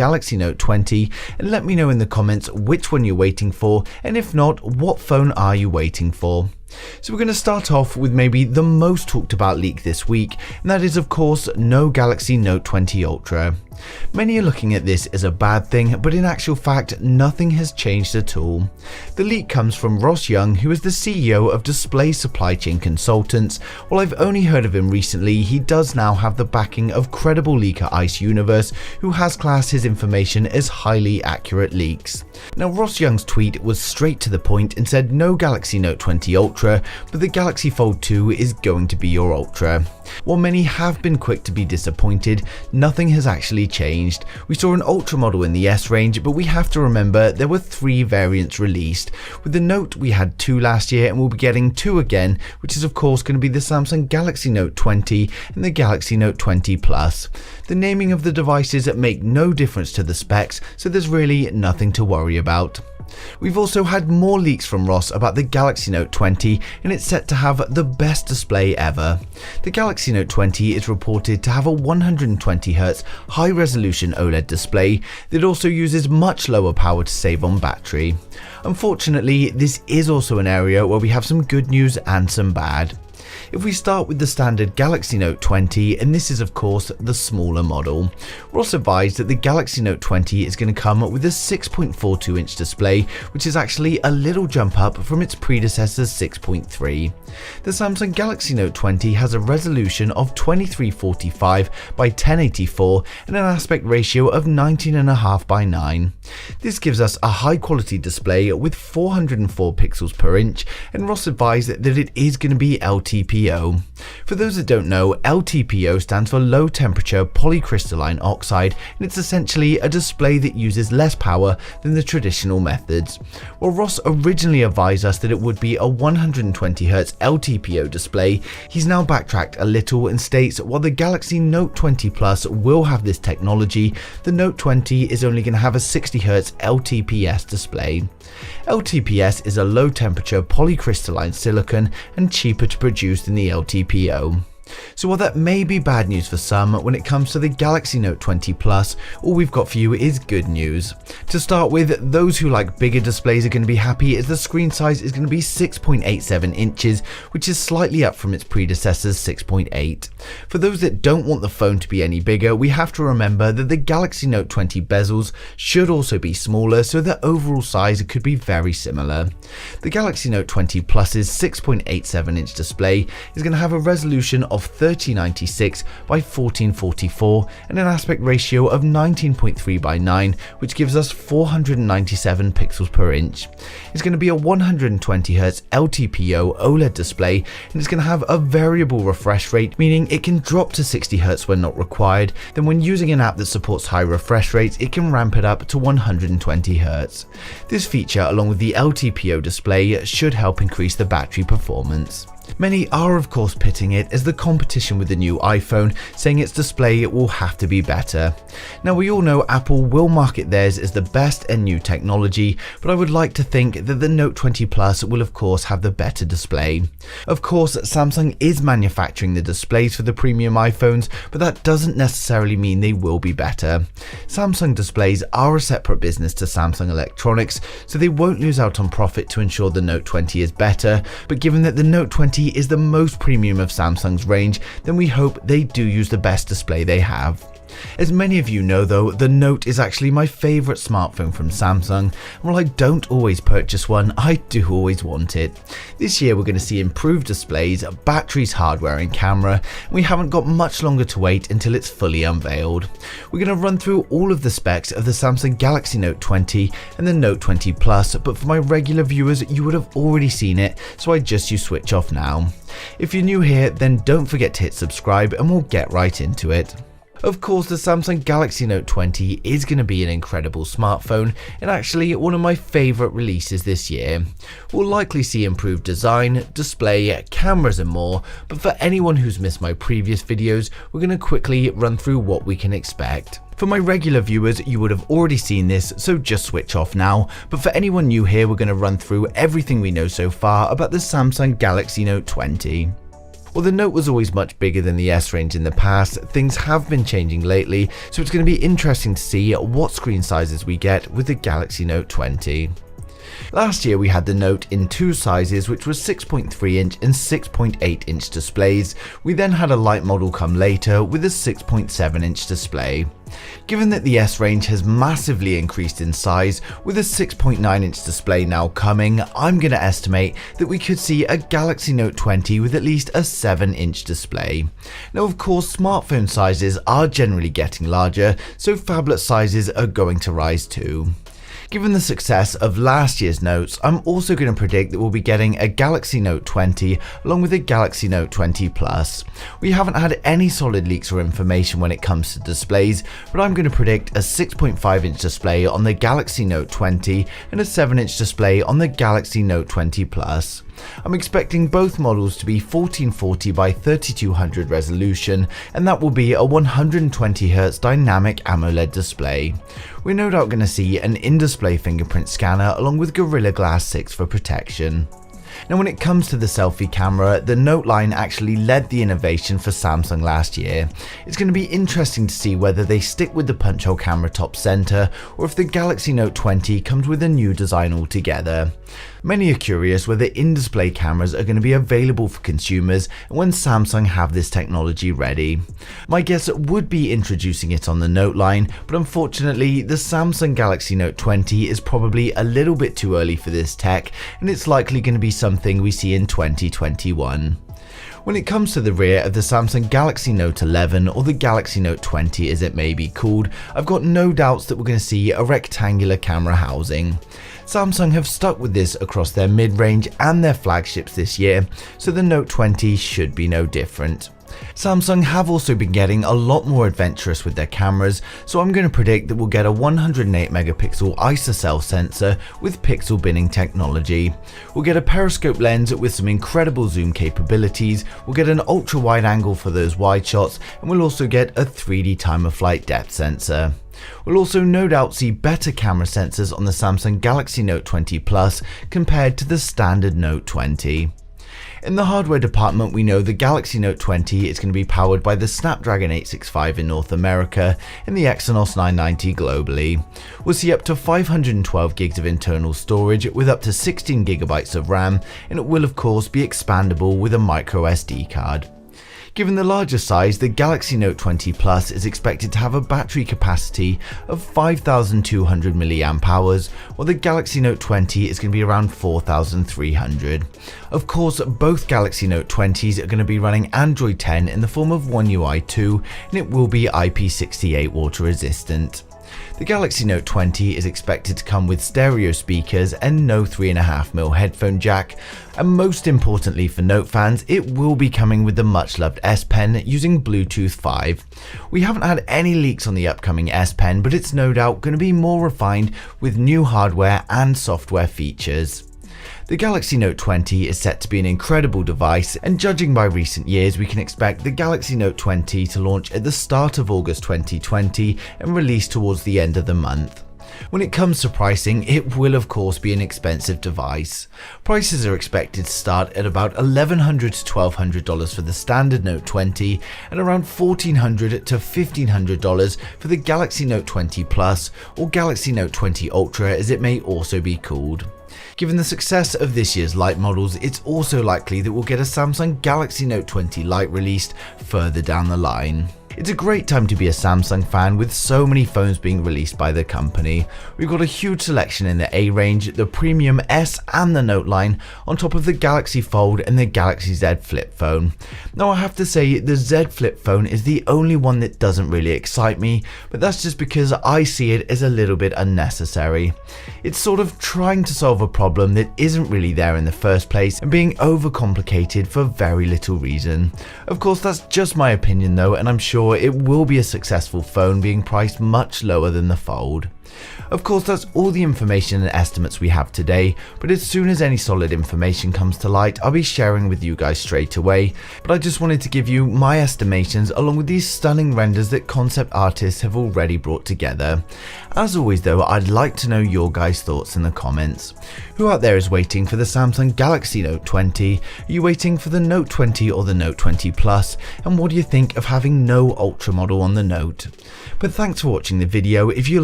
Galaxy Note 20 and let me know in the comments which one you're waiting for, and if not, what phone are you waiting for? So we're going to start off with maybe the most talked about leak this week, and that is of course no Galaxy Note 20 Ultra. Many are looking at this as a bad thing, but in actual fact nothing has changed at all. The leak comes from Ross Young, who is the CEO of Display Supply Chain Consultants. While I've only heard of him recently, he does now have the backing of credible leaker Ice Universe, who has classed his information as highly accurate leaks. Now Ross Young's tweet was straight to the point and said no Galaxy Note 20 Ultra, but the Galaxy Fold 2 is going to be your Ultra. While many have been quick to be disappointed, nothing has actually changed. We saw an Ultra model in the S range, but we have to remember there were 3 variants released. With the Note we had 2 last year, and we'll be getting 2 again, which is of course going to be the Samsung Galaxy Note 20 and the Galaxy Note 20 Plus. The naming of the devices make no difference to the specs, so there's really nothing to worry about. We've also had more leaks from Ross about the Galaxy Note 20, and it's set to have the best display ever. The Galaxy Note 20 is reported to have a 120Hz high-resolution OLED display that also uses much lower power to save on battery. Unfortunately, this is also an area where we have some good news and some bad. If we start with the standard Galaxy Note 20, and this is of course the smaller model, Ross advised that the Galaxy Note 20 is going to come with a 6.42-inch display, which is actually a little jump up from its predecessor's 6.3. The Samsung Galaxy Note 20 has a resolution of 2345 by 1084 and an aspect ratio of 19.5 by 9. This gives us a high quality display with 404 pixels per inch, and Ross advised that it is going to be LTPO. For those that don't know, LTPO stands for low temperature polycrystalline oxide, and it's essentially a display that uses less power than the traditional methods. While Ross originally advised us that it would be a 120Hz LTPO display, he's now backtracked a little and states while the Galaxy Note 20 Plus will have this technology, the Note 20 is only going to have a 60Hz LTPS display. LTPS is a low temperature polycrystalline silicon and cheaper to produce than the LTPO. So while that may be bad news for some, when it comes to the Galaxy Note 20 Plus, all we've got for you is good news. To start with, those who like bigger displays are going to be happy as the screen size is going to be 6.87 inches, which is slightly up from its predecessor's 6.8. For those that don't want the phone to be any bigger, we have to remember that the Galaxy Note 20 bezels should also be smaller, so the overall size could be very similar. The Galaxy Note 20 Plus's 6.87-inch display is going to have a resolution of 3096 by 1444 and an aspect ratio of 19.3 by 9, which gives us 497 pixels per inch. It's going to be a 120Hz LTPO OLED display, and it's going to have a variable refresh rate, meaning it can drop to 60Hz when not required. Then when using an app that supports high refresh rates, it can ramp it up to 120Hz. This feature, along with the LTPO display, should help increase the battery performance. Many are of course pitting it as the competition with the new iPhone, saying its display will have to be better. Now we all know Apple will market theirs as the best and new technology, but I would like to think that the Note 20 Plus will of course have the better display. Of course, Samsung is manufacturing the displays for the premium iPhones, but that doesn't necessarily mean they will be better. Samsung displays are a separate business to Samsung Electronics, so they won't lose out on profit to ensure the Note 20 is better, but given that the Note 20 is the most premium of Samsung's range, then we hope they do use the best display they have. As many of you know though, the Note is actually my favourite smartphone from Samsung, and while I don't always purchase one, I do always want it. This year we're going to see improved displays, batteries, hardware and camera, and we haven't got much longer to wait until it's fully unveiled. We're going to run through all of the specs of the Samsung Galaxy Note 20 and the Note 20 Plus, but for my regular viewers you would have already seen it, so I just use switch off now. If you're new here, then don't forget to hit subscribe and we'll get right into it. Of course, the Samsung Galaxy Note 20 is going to be an incredible smartphone, and actually one of my favourite releases this year. We'll likely see improved design, display, cameras and more, but for anyone who's missed my previous videos, we're going to quickly run through what we can expect. For my regular viewers, you would have already seen this, so just switch off now, but for anyone new here, we're going to run through everything we know so far about the Samsung Galaxy Note 20. While the Note was always much bigger than the S range in the past, things have been changing lately, so it's going to be interesting to see what screen sizes we get with the Galaxy Note 20. Last year we had the Note in two sizes, which was 6.3 inch and 6.8 inch displays. We then had a light model come later with a 6.7 inch display. Given that the S range has massively increased in size, with a 6.9 inch display now coming, I'm going to estimate that we could see a Galaxy Note 20 with at least a 7 inch display. Now of course smartphone sizes are generally getting larger, so phablet sizes are going to rise too. Given the success of last year's Notes, I'm also going to predict that we'll be getting a Galaxy Note 20 along with a Galaxy Note 20 Plus. We haven't had any solid leaks or information when it comes to displays, but I'm going to predict a 6.5 inch display on the Galaxy Note 20 and a 7 inch display on the Galaxy Note 20 Plus. I'm expecting both models to be 1440 by 3200 resolution, and that will be a 120Hz dynamic AMOLED display. We're no doubt going to see an in-display fingerprint scanner along with Gorilla Glass 6 for protection. Now when it comes to the selfie camera, the Note line actually led the innovation for Samsung last year. It's going to be interesting to see whether they stick with the punch hole camera top center, or if the Galaxy Note 20 comes with a new design altogether. Many are curious whether in-display cameras are going to be available for consumers and when Samsung have this technology ready. My guess would be introducing it on the Note line, but unfortunately the Samsung Galaxy Note 20 is probably a little bit too early for this tech, and it's likely going to be something we see in 2021. When it comes to the rear of the Samsung Galaxy Note 11, or the Galaxy Note 20 as it may be called, I've got no doubts that we're going to see a rectangular camera housing. Samsung have stuck with this across their mid-range and their flagships this year, so the Note 20 should be no different. Samsung have also been getting a lot more adventurous with their cameras, so I'm going to predict that we'll get a 108 megapixel ISOCELL sensor with pixel binning technology. We'll get a periscope lens with some incredible zoom capabilities, we'll get an ultra wide angle for those wide shots, and we'll also get a 3D time of flight depth sensor. We'll also no doubt see better camera sensors on the Samsung Galaxy Note 20 Plus compared to the standard Note 20. In the hardware department, we know the Galaxy Note 20 is going to be powered by the Snapdragon 865 in North America and the Exynos 990 globally. We'll see up to 512 gigs of internal storage with up to 16 gigabytes of RAM, and it will of course be expandable with a micro SD card. Given the larger size, the Galaxy Note 20 Plus is expected to have a battery capacity of 5,200 mAh, while the Galaxy Note 20 is going to be around 4,300. Of course, both Galaxy Note 20s are going to be running Android 10 in the form of One UI 2, and it will be IP68 water resistant. The Galaxy Note 20 is expected to come with stereo speakers and no 3.5mm headphone jack, and most importantly for Note fans, it will be coming with the much loved S Pen using Bluetooth 5. We haven't had any leaks on the upcoming S Pen, but it's no doubt going to be more refined with new hardware and software features. The Galaxy Note 20 is set to be an incredible device, and judging by recent years, we can expect the Galaxy Note 20 to launch at the start of August 2020 and release towards the end of the month. When it comes to pricing, it will of course be an expensive device. Prices are expected to start at about $1,100 to $1,200 for the standard Note 20 and around $1,400 to $1,500 for the Galaxy Note 20 Plus, or Galaxy Note 20 Ultra as it may also be called. Given the success of this year's Lite models, it's also likely that we'll get a Samsung Galaxy Note 20 Lite released further down the line. It's a great time to be a Samsung fan with so many phones being released by the company. We've got a huge selection in the A range, the premium S and the Note line, on top of the Galaxy Fold and the Galaxy Z Flip phone. Now I have to say the Z Flip phone is the only one that doesn't really excite me, but that's just because I see it as a little bit unnecessary. It's sort of trying to solve a problem that isn't really there in the first place and being overcomplicated for very little reason. Of course that's just my opinion though, and I'm sure it will be a successful phone being priced much lower than the Fold. Of course, that's all the information and estimates we have today, but as soon as any solid information comes to light, I'll be sharing with you guys straight away. But I just wanted to give you my estimations along with these stunning renders that concept artists have already brought together. As always though, I'd like to know your guys' thoughts in the comments. Who out there is waiting for the Samsung Galaxy Note 20? Are you waiting for the Note 20 or the Note 20 Plus? And what do you think of having no Ultra model on the Note? But thanks for watching the video. If you